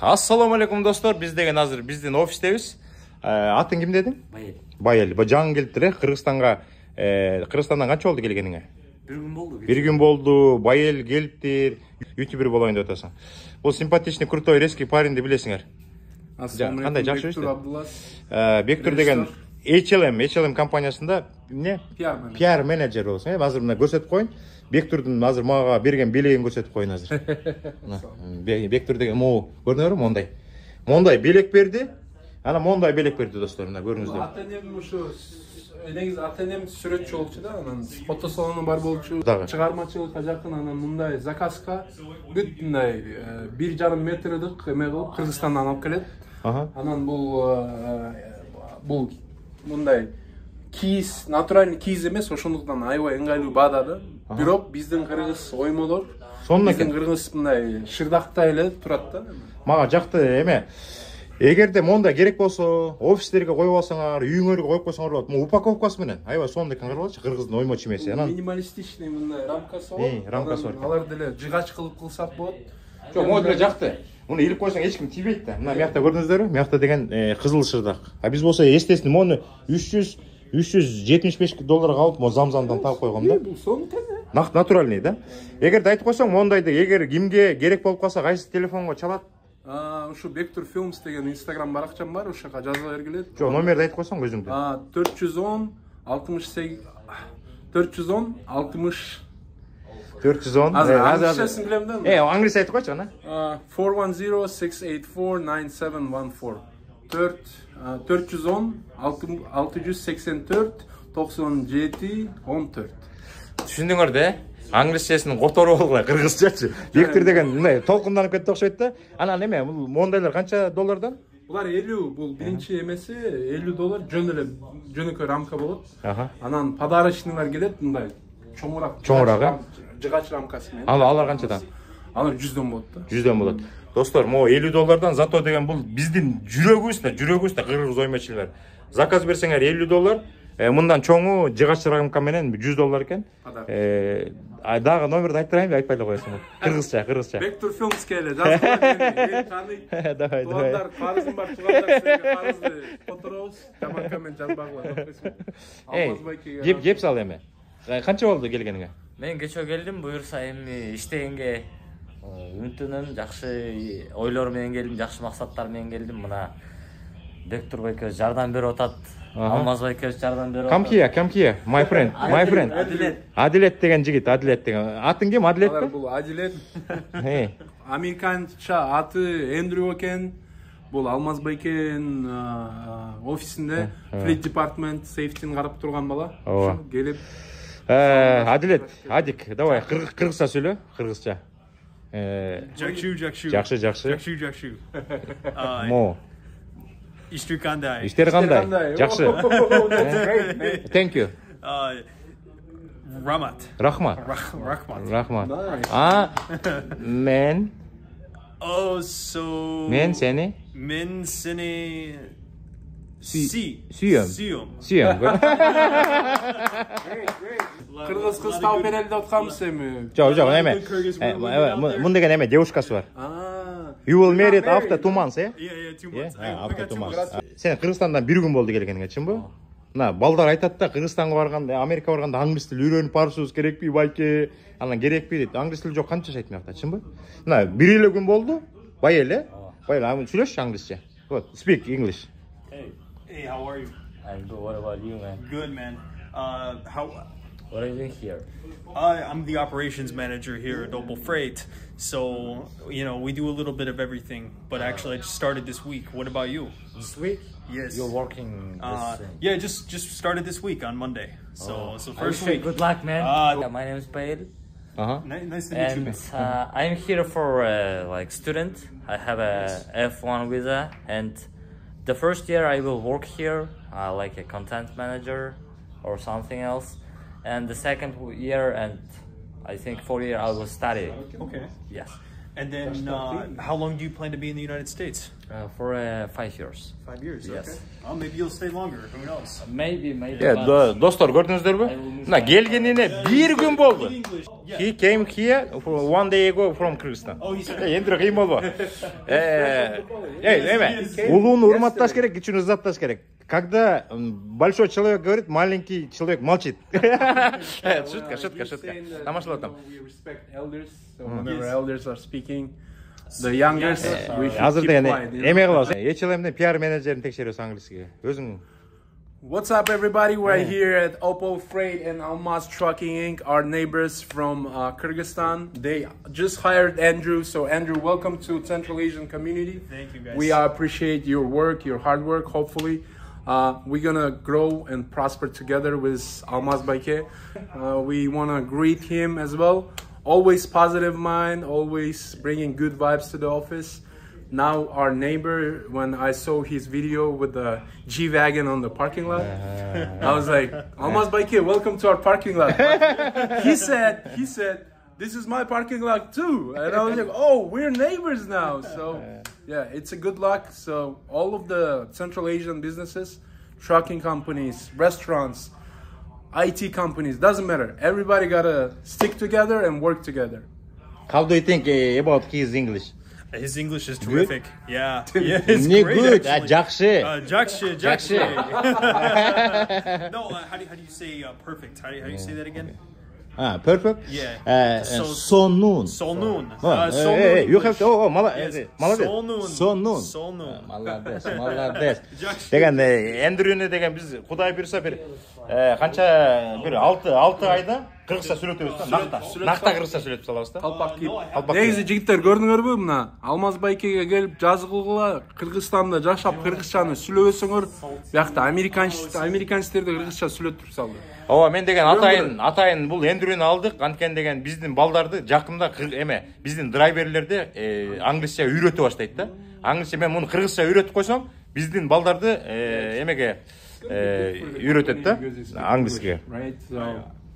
Assalamu alaikum dostlar. Biz деген азыр биздин офистебиз. Атың ким дедің? Байел. Байел. Жаңы келиптир, Кыргызстанга. Кыргызстандан канча болду келгениңе? Bir gün болду. Bir gün болду. Байел келиптир. Ютубер болайын деп атасың. Бул симпатичный, крутой, резкий парень деп билесиңер. Кандай жакшы эш? Бектур деген HLM компаниясында эмне? PR менеджер болсун. Азыр мына көрсөтүп коюн. Бектурдун азыр мага берген белегин көрсөтүп коюн азыр. Бектур деген көрдүңөрбү мондай. Мондай белек берди. Ана мондай белек берди достор, мына көрүңүздөр. Атенем ушу негизи атенем сүрөтчү болчу да, анан фотосалону бар болчу. Чыгармачылыкка жакын анан мындай заказка бүт мындай 1,5 метрдик эме кылып Кыргызстандан алып келет. Анан бул мындай кийиз, натуральный кийиз эмес, ошондуктан аябай ыңгайлуу баада да. Бирок биздин кыргыз оймолор, биздин кыргыз мындай шырдактай эле турат да. Мага жакты эме. Эгерде мондай керек болсо, офистерге коюп алсаңар, үйүңөргө коюп койсоңор болот. Му упаковкасы менен аябай сондай кыңгыралчы, кыргыздын оймо чимеси. Анан минималистичный мындай рамкасы бар. Рамкасы бар. Алар деле жыгач кылып кылсак болот. Жок, могу деле жакты. Муну илип койсоң эч ким тийбейт да. Мына мыякта көрдүңүздөрбү? Мыякта деген кызыл шырдак. А биз болсо эстесин мону 375 долларга алып, мо замзамдан таап койгом да. Бул сонун теме. Натуральный да. Эгерде айтып койсоң, мондайды эгер кимге керек болуп калса, кайсы телефонго чалат? Ушу Бектур Films деген Instagram баракчам бар, ошого жаза бергиле. Жок, номерди айтып койсоң өзүңдү. 410 68 410 60 410. Азыр билем да. Англис айтып койчу ана. 410-684-9714. 410 684 97 14. Түшүндүңөр да? Англисчесинин котору болгула, кыргызчачы. Бектур деген мындай толкунданып кетти окшойт да. Анан эме, бул мондайлар канча доллардан? Булар 50, бул биринчи эмеси $50 жөнөкөй рамка болот. Анан подарочныйлар келет, мындай чоңураак жыгач рамкасы менен. Алар канчадан? Алар 100дөн болот да. 100дөн болот. Достор, могу $50 зато деген бул биздин жүрөгүбүз да кыргыз оймочулар. Заказ берсеңер $50, мындан чоңу жыгач рамка менен $100 экен. Дагы номерди айтпайбы, айтпай эле коесуң. Кыргызча. Бектур Films келе, жазып коюңдар. Давай. Туугандар, карызым бар, туугандар, силерге карызды которобуз, жаман коммент жазбагыла. Жеп сал эми. Канча болду келгениңе? Мен кечөө келдим, буюрса эми иштегенге үмүттөнөм, жакшы ойлор менен келдим, жакшы максаттар менен келдим. Мына Бектур байке жардам берип атат. Алмаз байке жардам берип атат. Come here, my friend. Адилет деген жигит, Адилет деген. Атың ким? Адилет бе? Бул Адилет. Американча аты Эндрю экен. Бул Алмаз байкенин офисинде Fleet Department Safety'ни карап турган бала. Ошо келип Адилет, Адик, давай кыргызча сүйлө, кыргызча. Жакшы. Мо. Иштер кандай? Жакшы. Thank you. Рахмат. Мен. Мен сени. Сүйөм. Кыргыз кыз таап берели деп атканбыз эми. Жок, эме. Мун деген эме девушкасы бар. You will marry after 2 months, Yeah, 2 months. After 2 months. Сен Кыргызстандан 1 күн болду келгениңе, чынбы? Мына балдар айтат да, Кыргызстанга барганда, Америкага барганда англис тил үйрөнүп барышыбыз керекпи, байке? Анан керекпи дейт. Англис тил жок, канча жашайт мыякта, чынбы? Мына 1 эле күн болду. Байел, сүйлөшчү англисче. Вот, speak English. Hey, how are you? I'm good. What about you, man? Good, man. What are you doing here? I'm the operations manager here at Opel Freight. So, we do a little bit of everything. But actually, I just started this week. What about you? This week? Yes. You're working this Yeah, just started this week on Monday. So first week. Good luck, man. My name is Pail. Nice to meet you, man. I'm here for student. I have a F1 visa, and the first year I will work here like a content manager or something else. And the second year and I think 4 year I will study. Okay. Yes. And then, how long do you plan to be in the United States? For 5 years. 5 years. Yes. Okay. Well, maybe you'll stay longer. Who knows? Maybe. Dostlar gördünüzdür mü? Mına gelgenine bir gün boldu. He came here one day ago from Kyrgyzstan. Oh, he said. Endi kıyım oldu. Улууну урматташ керек, кичүүнү ызатташ керек. Когда большой человек говорит, маленький человек молчит. Шутка. Тамашалатам. We respect elders, so whenever elders are speaking, the youngest, we should Азырда keep эне quiet. эме кылабыз. HLM'ден PR менеджерин текшеребиз английскиге. Өзүң. What's up, everybody? We're here at Opel Freight and Almaz Trucking Inc., our neighbors from Kyrgyzstan. They just hired Andrew. So, Andrew, welcome to Central Asian community. Thank you, guys. We appreciate your work, your hard work, hopefully. We're going to grow and prosper together with Almaz Bayke. We want to greet him as well. Always positive mind, always bringing good vibes to the office. Now our neighbor, when I saw his video with the G-Wagon on the parking lot, I was like, Almaz Bayke, welcome to our parking lot. He said, this is my parking lot too. And I was like, oh, we're neighbors now. So yeah, it's a good luck. So all of the Central Asian businesses, trucking companies, restaurants, IT companies, doesn't matter. Everybody gotta stick together and work together. How do you think about his English? His English is terrific. Yeah, it's Ne great. good. Actually. Jakşı. Jakshi. No, how do you say perfect? How do you say that again? Perfect. Yeah. Sonun. Solnun. You have to. Молодец. Solnun. Молодец. Деген Эндрюне деген биз Кудай буйрса бир канча бир 6 айда кыргызча сүйлөтөбүз да. Накта кыргызча сүйлөтүп салабыз да. Қалпақ киіп. Негізі жігіттер көрдіңдер мына Алмаз Байкеге келіп жазы кылгыла Кыргызстанда жашап кыргызчаны сүйлөбөсөңөр, биякта американецтерди кыргызча сүйлөтүп салды. Ооба, мен деген атайын бул Эндрюни алдык, анткени деген биздин балдарды жакында эме, биздин драйверлерди англисча үйрөтө баштайт да. Англисча мен муну кыргызча үйрөтүп койсом, биздин балдарды эмеге үйрөтөт да, англиске.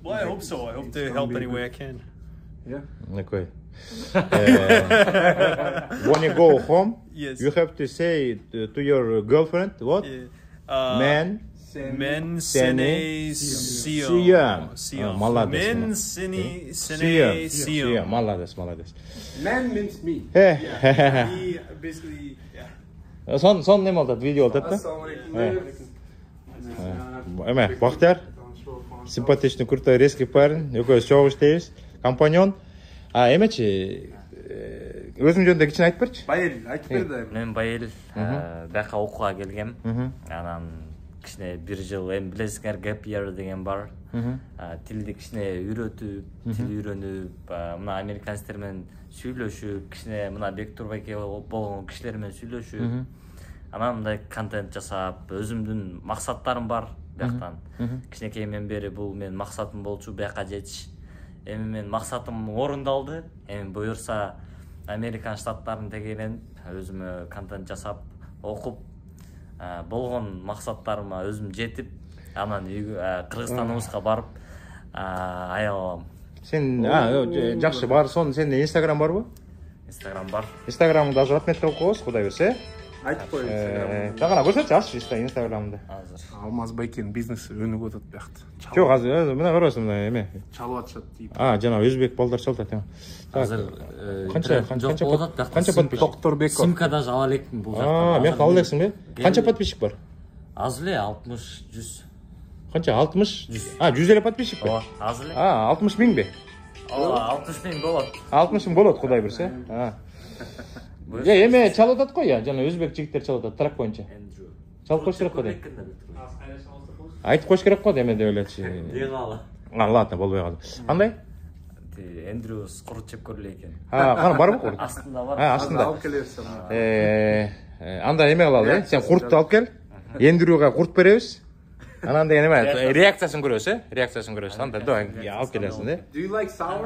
Well, I hope so. I hope to help any way I can. Yeah. Okay. When you go home, Yes. you have to say to your girlfriend, what? Men, sene, Siyam. Молодец. Men, sene, siyam. Молодец. Man means me. He basically, yeah. Son ne oldu? Video oldu da? Эме, Бахтияр. Симпатичный, крутой, резкий парень. Экөөбүз чогуу иштейбиз. Компаньон. Эмечи, өзүм жөнүндө кичине айтып берчи. Байел, айтып бер да. Мен Байел, бияка окууга келгем. Анан кичине 1 жыл эми билесиңер gap year деген бар. Тилди кичине үйрөтүп, тил үйрөнүп, мына американецтер менен сүйлөшүп, кичине мына Бектур Байке болгон кишилер менен сүйлөшүп, анан мындай контент жасап, өзүмдүн максаттарым бар бияктан. Кичинекей мен бери бул менин максатым болчу, бияка жетиш. Эми мен максатым орундалды. Эми буюрса Американ штаттарын тегеренип, өзүмө контент жасап, окуп, болгон максаттарыма өзүм жетип, анан Кыргызстаныбызга барып аял алам. Сен жакшы бар, сенде Instagram барбы? Instagram бар. Instagram'da азыр отметтеп коебуз, Кудай берсе. Айтып коебуз. Дагана көрсөтчү, аччы Instagram'da. Азыр. Алмаз Байкенин бизнеси өнүгүп атат биякта. Жок, азыр мына көрөсүң мына эме. Чалып атышат дейт. Жана өзбек балдар чалат эми. Азыр канча подписчик? Докторбеков. Симка даже ала электим бул жакта. Мен ала элексиң бе? Канча подписчик бар? Аз эле 60-100. Канча? 60? 100 эле подписчик бар. Аз эле. 60 миң бе? 60 миң болот. 60 миң болот, Кудай берсе. Эме чалып атат го я, жана өзбек жигиттер чалып атат трак боюнча. Чалып коюш керек го дейм. Айтып коюш керек го дейм деп элечи. Дегала. Ладно, болбой калды. Кандай? Эндрюс курут жеп көрүлө экен. Кана барбы курут? Астында бар. Астында. Алып келерсиң. Анда эме кылалы, сен куртту алып кел. Эндрюга курт беребиз. Анан деген эме реакциясын көрөбүз, Анда алып келесиң, Do you like sour?